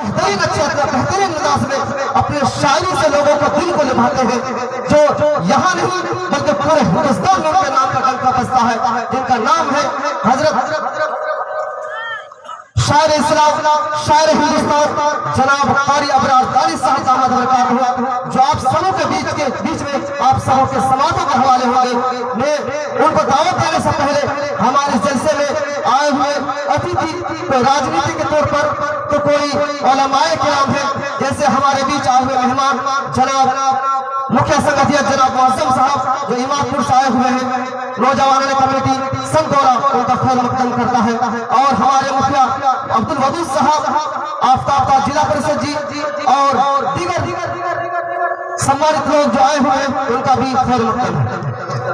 بہترین انداز میں اپنے شاعری سے لوگوں کو دل کو لبھاتے ہیں، جو یہاں نہیں بلکہ پورے ہندوستان میں ان کے نام کا ڈنکا بجتا ہے، جن کا نام ہے حضرت شاعر اسلام، شاعر ہندوستان جناب قاری ابرار دانی صاحب دامت برکاتہ، جو آپ سبوں کے بیچ میں آپ سبوں کے سماعتوں کے حوالے ہوئے، میں ان کو دعوت دینے سے پہلے ہمارے جلسے میں آئے ہوئے اتیتھی کوئی راجنیتی کے طور پر تو کوئی علماء کرام ہیں، جیسے ہمارے بیچ آئے ہوئے مہمان جناب مکھیہ سنگھیت جناب معظم صاحب جو امام پور سے آئے ہوئے ہیں، نوجوانوں کمیٹی سنگورا ان کا خیر مقدم کرتا ہے، اور ہمارے مکھیہ عبد الودود صاحب آفتاب کا ضلع پریشد جی اور دیگر سمانت لوگ جو آئے ہوئے ہیں ان کا بھی خیر مقدم ہے۔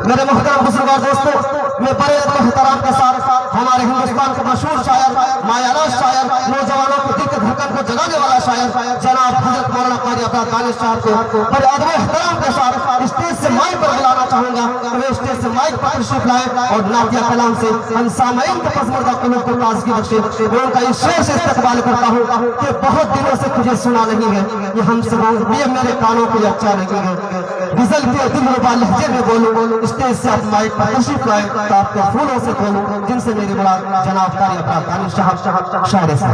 میرے محترم بزرگوں دوستوں، میں بڑے ادب و احترام کے ساتھ ہمارے ہندوستان کے مشہور شاعر، مایاراز شاعر، نوجوانوں کی دل کے دھڑکن کو جگانے والا شاعر جناب حضرت مولانا قاری ابرار دانی صاحب کو بڑے ادب و احترام کے ساتھ اسٹیج سے مائک پر بلانا چاہوں گا کہ وہ اسٹیج سے مائک پر تشریف لائیں اور نعتیہ کلام سے ہم سامعین کے پسماندہ قلوب کو تازگی بخشے۔ میں ان کا اس شعر سے استقبال کرتا ہوں کہ بہت دنوں سے تجھے سنا نہیں ہے، یہ ہم سے یہ میرے کانوں کو یہ اچھا نہیں ہے، غزل کے دل ربا لہجے میں بولوں، اسٹیج سے آپ مائک پر تشریف لائیں تو آپ کے پھولوں سے کھولوں، جن سے میری مراد جناب قاری ابرار دانی صاحب شاعر سے۔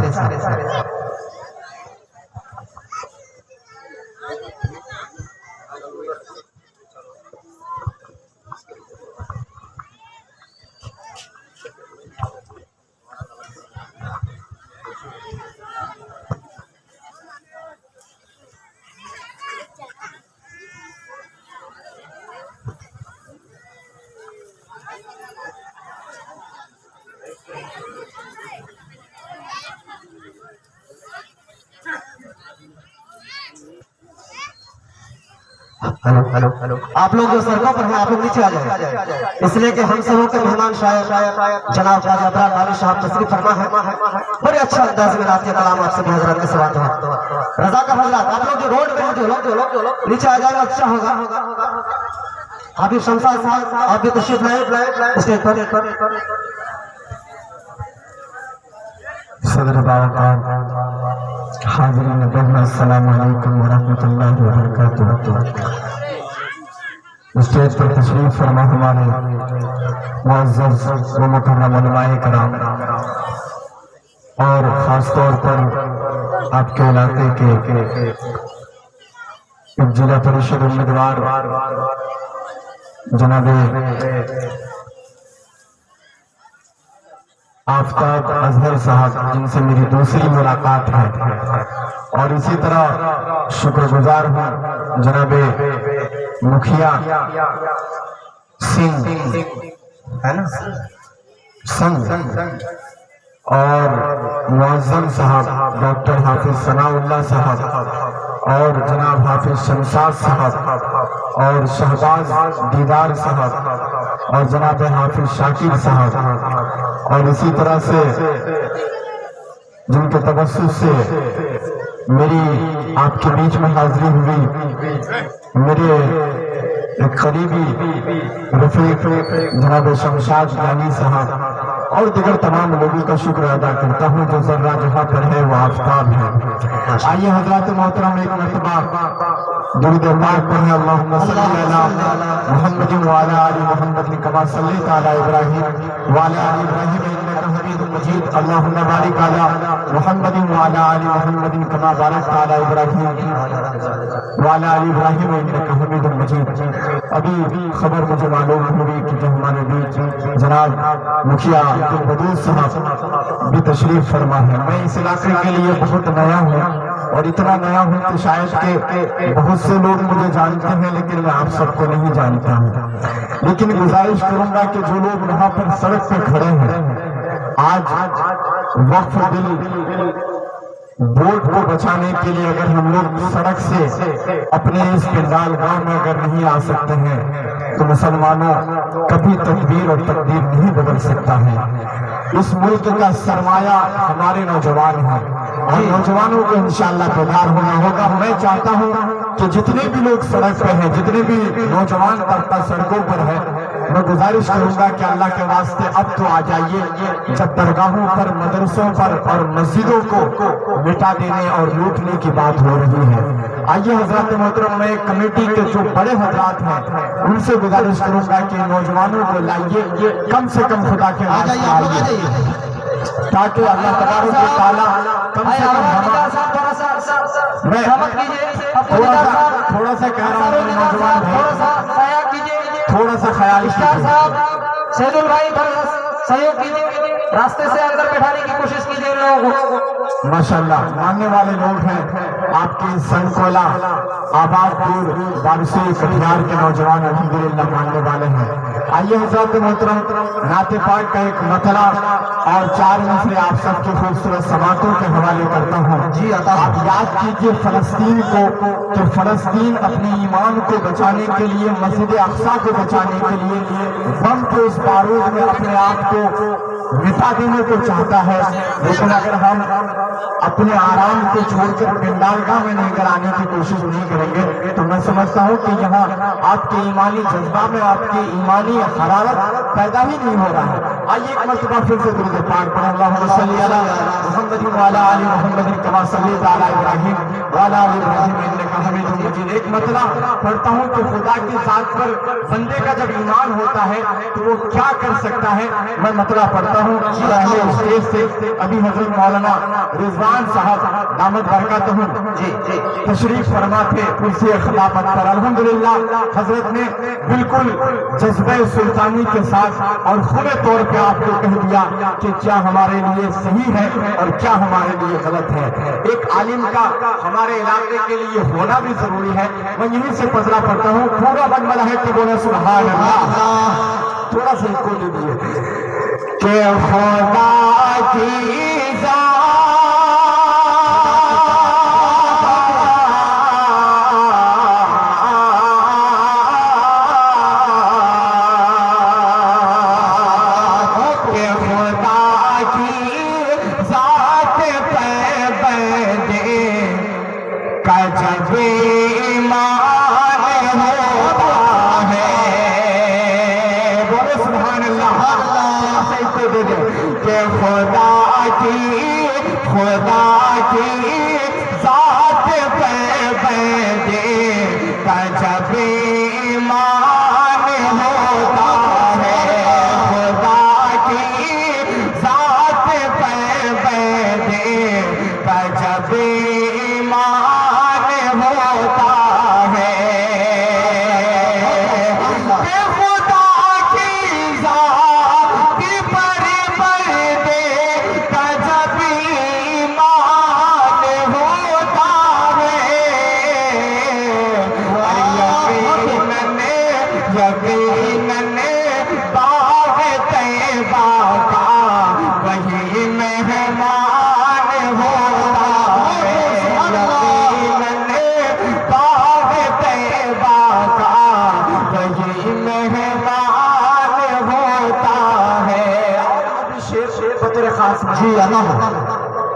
آپ لوگ جو سڑکوں پر ہیں آپ لوگ نیچے آ جائیں، اس لیے کہ ہم سبوں کے مہمان شاعر جناب قاری ابرار دانی صاحب تشریف فرما ہے، بڑے اچھا انداز میں نعتیہ کلام آپ سب حضرات کے ساتھ ہے۔ رضا کا حضرات آپ لوگ جو روڈ پہ جو نیچے آ جائیں اچھا ہوگا۔ حبیب شمشاد صاحب آپ بھی تشریف لائیں اسٹیج پر۔ صدر باوقار حاضرین گرامی السلام علیکم ورحمۃ اللہ وبرکاتہ۔ اسٹیج پر تشریف فرما ہمارے معزز و مکرم علماء کرام اور خاص طور پر آپ کے علاقے کے ضلع پریشد امیدوار جناب آفتاب اظہر صاحب جن سے میری دوسری ملاقات ہے، اور اسی طرح شکر گزار ہوں جناب مکھیہ سنگھ اور معظم صاحب ڈاکٹر حافظ ثناء اللہ صاحب اور جناب حافظ شمشاد صاحب اور شہباز دیدار صاحب اور جناب حافظ شاکر صاحب، اور اسی طرح سے جن کے توسط سے میری آپ کے بیچ میں حاضری ہوئی، میرے ایک قریبی رفیق جناب شمشاد دانی صاحب اور دیگر تمام لوگوں کا شکر ادا کرتا ہوں جو ذرہ جہاں پر ہے وہ آفتاب ہے۔ آئیے حضرات محترم ایک مرتبہ درود پاک پڑھیں، اللہم صلی علی محمد وعلی آل محمد کما صلیت علی ابراہیم وعلی آل ابراہیم انک حمید مجید، اللہم بارک علی محمد وعلی آل محمد کما بارکت علی ابراہیم وعلی آل ابراہیم انک حمید مجید۔ ابھی خبر مجھے معلوم ہوئی کہ جو ہمارے بیچ جناب مکھیہ عبد الودود صاحب بھی تشریف فرما ہے۔ میں اس علاقے کے لیے بہت نیا ہوں اور اتنا نیا ہوں کہ شاید کہ بہت سے لوگ مجھے جانتے ہیں لیکن میں آپ سب کو نہیں جانتا ہوں، لیکن گزارش کروں گا کہ جو لوگ وہاں پر سڑک پہ کھڑے ہیں آج وقف دل ووٹ کو بچانے کے لیے اگر ہم لوگ سڑک سے اپنے اس پنڈال گاؤں میں اگر نہیں آ سکتے ہیں تو مسلمانوں کبھی تدبیر اور تقدیر نہیں بدل سکتا ہے۔ اس ملک کا سرمایہ ہمارے نوجوان ہیں اور نوجوانوں کو انشاءاللہ بیدار ہونا ہوگا۔ میں چاہتا ہوں کہ جتنے بھی لوگ سڑک پہ ہیں، جتنے بھی نوجوان طبقہ سڑکوں پر ہے، میں گزارش کروں گا کہ اللہ کے واسطے اب تو آ جائیے، جب درگاہوں پر، مدرسوں پر اور مسجدوں کو مٹا دینے اور لوٹنے کی بات ہو رہی ہے۔ آئیے حضرات محترم، میں کمیٹی کے جو بڑے حضرات ہیں ان سے گزارش کروں گا کہ نوجوانوں کو لائیے، کم سے کم خدا کے واسطے آئیے، تاکہ اللہ تبارک و تعالیٰ کم سے کم میں تھوڑا سا کہہ رہا ہوں نوجوان تھوڑا سا خیال شہید البھائی سہیوگ کیجیے، راستے سے اندر بیٹھانے کی کوشش کیجیے لوگوں کو۔ ماشاءاللہ ماننے والے لوگ ہیں آپ کی سنکولا، آباد پور، بارسی، کٹیہار کے نوجوان الحمدللہ ماننے والے ہیں۔ آئیے حضرات محترم، نعت پاک کا ایک مطلع اور 4 مصرے آپ سب کے خوبصورت سماعتوں کے حوالے کرتا ہوں۔ جی آپ یاد کیجئے فلسطین کو، کہ فلسطین اپنے ایمان کو بچانے کے لیے، مسجد اقصی کو بچانے کے لیے بم کے اس بارود میں اپنے آپ کو مٹا دینے کو چاہتا ہے، لیکن اگر ہم اپنے آرام کو چھوڑ کر پنڈالگاہ میں نہیں کرانے کی کوشش نہیں کریں گے تو میں سمجھتا ہوں کہ یہاں آپ کے ایمانی جذبہ میں آپ کی ایمانی حرارت پیدا ہی نہیں ہو رہا ہے۔ آئیے ایک مرتبہ پھر سے درود پاک پڑھیں، اللہم صلی علی محمد وعلی آل محمد کما صلیت علی ابراہیم وعلی آل ابراہیم انک حمید مجید۔ ایک مطلع پڑھتا ہوں کہ خدا کی ذات پر بندے کا جب ایمان ہوتا ہے تو وہ کیا کر سکتا ہے۔ میں مطلع پڑھتا ہوں پہلے اسٹیج سے ابھی حضرت مولانا رضوان صاحب دامت برکاتہم تشریف فرما تھے کرسی خلافت پر۔ الحمدللہ حضرت نے بالکل جذبہ سلطانی کے ساتھ اور کھلے طور پہ آپ کو کہہ دیا کہ کیا ہمارے لیے صحیح ہے اور کیا ہمارے لیے غلط ہے۔ ایک عالم کا ہمارے علاقے کے لیے ہونا بھی ضروری ہے۔ میں یہیں سے پذرا پڑھتا ہوں، پورا بنملا ہے کہ بولے سبحان اللہ، تھوڑا سا کو دیجیے کہ خدا کی ذات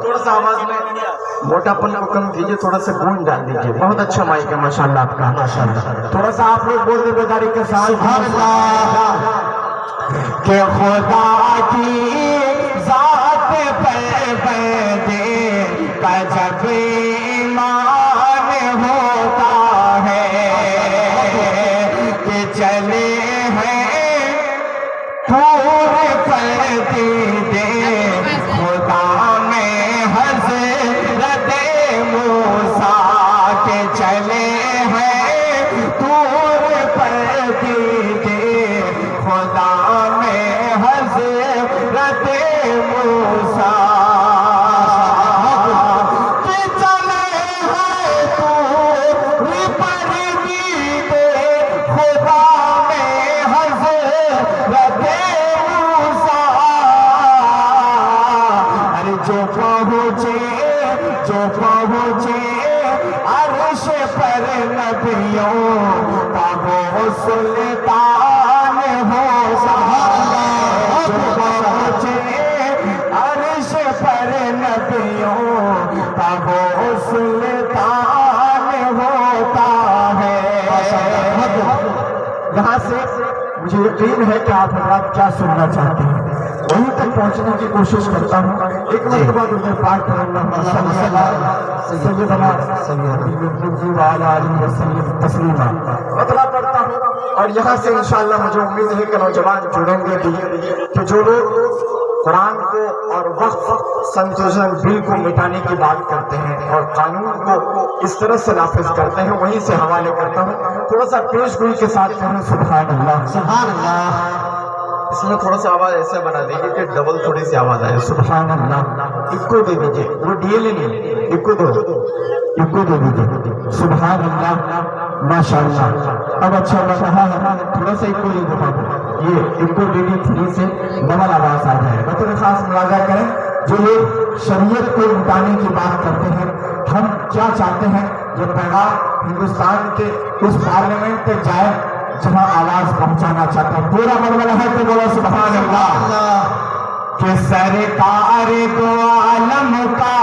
تھوڑا سا آواز میں موٹا پن کو کم کیجئے، تھوڑا سا گونج ڈال دیجئے۔ بہت اچھا مائک ہے ماشاءاللہ آپ کا، ماشاءاللہ۔ تھوڑا سا آپ لوگ بول دیں بیداری کے ساتھ کہ خدا کی ذات پہ بندے کا جب ایمان ہوتا ہے کہ چلے ہیں پورے پردے خدا میں حضرت موسیٰ کے چلے ہیں پورے پردے خدا میں حضرت موسیٰ کے چلے ہیں پورے پردے خدا میں حضرت جو پہنچے عرش پر نبیوں کا وہ سلطان ہوتا ہے، جو پہنچے عرش پر نبیوں کا وہ سلطان ہوتا ہے۔ یہاں سے مجھے یقین ہے کہ آپ حضرات کیا سننا چاہتے ہیں، وہیں تک پہنچنے کی کوشش کرتا ہوں۔ ایک مرتبہ درود پاک پڑھ اللہ سیدنا وعلی آلہ وسلم تسلیما مطلع پڑھتا ہوں، اور یہاں سے انشاءاللہ مجھے امید ہے کہ نوجوان جڑیں گے بھی، کہ جو لوگ قرآن کو اور وقف کنسٹیٹیوشن بل کو مٹانے کی بات کرتے ہیں اور قانون کو اس طرح سے نافذ کرتے ہیں، وہیں سے حوالے کرتا ہوں۔ تھوڑا سا پیش گوئی کے ساتھ کہوں سبحان اللہ، سبحان اللہ۔ اس میں تھوڑا سا آواز ایسے بنا دیجیے کہ ڈبل تھوڑی سی آواز آئے۔ سبحان اللہ، ایک کو دے دیجئے، وہ ڈیل ہی نہیں، ایک کو دے دیجئے، سبحان اللہ، ماشاءاللہ۔ اب اچھا لگ رہا ہے، تھوڑا سا ایک کو دے دو، یہ ایک کو ڈی ڈی 3 سے ڈبل آواز آ جائے۔ بطور خاص ملاحظہ کریں، جو لوگ شریعت کو مٹانے کی بات کرتے ہیں، ہم کیا چاہتے ہیں، یہ پیغام ہندوستان کے اس پارلیمنٹ تک جائے جہاں آواز پہنچانا چاہتا ہے۔ پورا مرملہ ہے تو بولو سبحان اللہ، کہ سرکار دو عالم کا،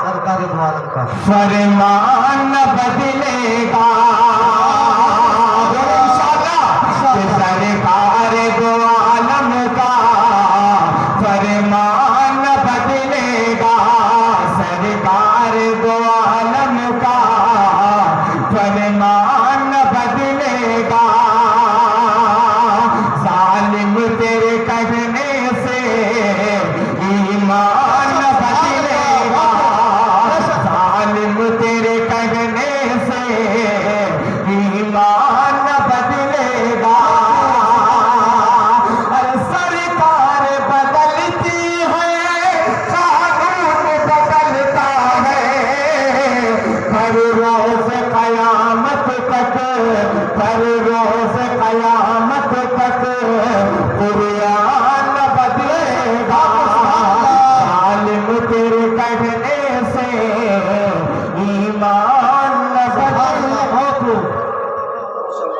سرکار دو عالم کا فرمان بدلے گا، کہ سرکار دو عالم کا فرمان بدلے گا، سرکار دو عالم کا فرمان بدلے گا، ظالم تیرے کہنے سے ایمان بدلے گا، ظالم تیرے کہنے سے ایمان بدلے گا، اور سرکار بدلتی ہے، قانون بدلتا ہے، ہر روز قیامت تک، ہر روز قیامت تک قرآن بدلے گا، ظالم تیرے کہنے سے ایمان بدلے گا۔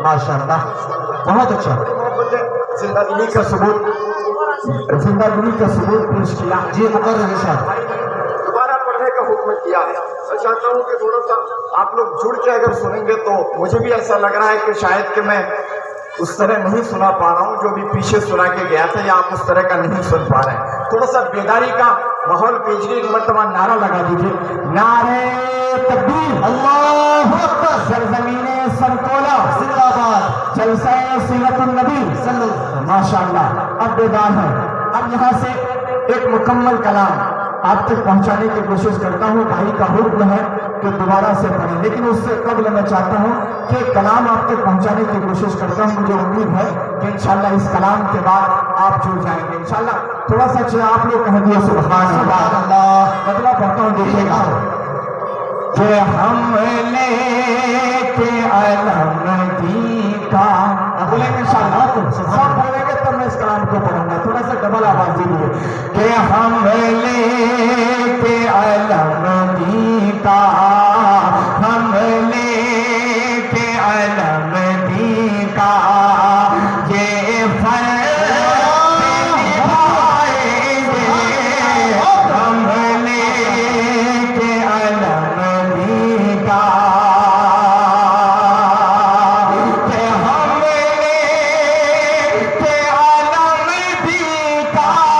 ماشاءاللہ، بہت اچھا، زندگی کا ثبوت، زندگی کا ثبوت پیش کیا۔ جی مقرر ارشاد۔ دوبارہ پڑھنے کا حکم کیا ہے۔ میں چاہتا ہوں کہ تھوڑا سا آپ لوگ جڑ کے اگر سنیں گے تو مجھے بھی ایسا لگ رہا ہے کہ شاید کہ میں اس طرح نہیں سنا پا رہا ہوں جو بھی پیچھے سنا کے گیا تھا، یا آپ اس طرح کا نہیں سن پا رہے ہیں۔ تھوڑا سا بیداری کا ماحول پیش ایک مرتبہ نعرہ لگا دیجیے، نعرہ تکبیر، اللہ اکبر، سرزمین سرکولا زندہ باد، جلسہ سیرت النبی صلی اللہ۔ ماشاءاللہ۔ اب بیدار ہے، اب یہاں سے ایک مکمل کلام آپ تک پہنچانے کی کوشش کرتا ہوں۔ بھائی کا حکم ہے کہ دوبارہ سے پڑھیں، لیکن اس سے قبل میں چاہتا ہوں کہ کلام آپ تک پہنچانے کی کوشش کرتا ہوں۔ مجھے امید ہے کہ انشاءاللہ اس کلام کے بعد آپ جڑ جائیں گے انشاءاللہ۔ تھوڑا سا اچھا آپ لوگ کہہ دیے سبحان اللہ، مطلب پڑھتا ہوں، دیکھیے گا کہ ہم لے کے علمگی کا، بولیں گے انشاءاللہ، سب بولیں گے تب میں اس کلام کو پڑھوں گا، تھوڑا سا ڈبل آواز دیجیے، کہ ہم لے کے علمگی کا، ہم لے کے علمگی کا، یہ فرض نبھائیں گے، ہم لے کے علمگی کا، کہ ہم لے کے علمگی کا، یہ فرض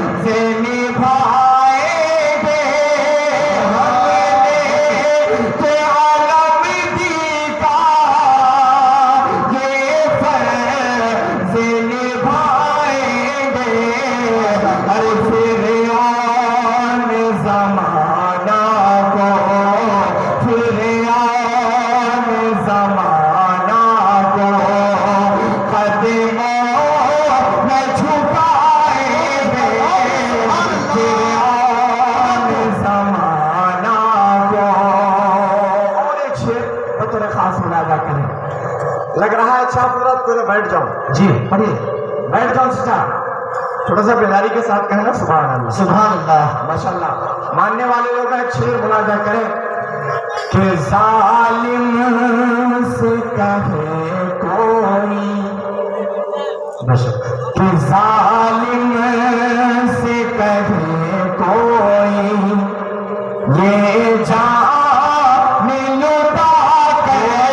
نبھائیں گے، ہم لے کے علمگی کا، یہ فرض نبھائیں گے، ہر فرعون زمانہ کو، فرعون زمانہ کو قدموں میں جھکائیں گے، فرعون زمانہ کو۔ اور ایک شعر بطور خاص ملاحظہ کریں، لگ رہا ہے اچھا پورا پورے بیٹھ جاؤ، جی پڑھیے، بیٹھ جاؤ سچا، تھوڑا سا بیداری کے ساتھ کہنا سبحان اللہ۔ سبحان اللہ۔ ماشاءاللہ، ماننے والے لوگ ہیں، شعر ملاحظہ کریں کہ ظالم سے کہے کوئی، کہ ظالم سے کہے کوئی، یہ جان لٹا کر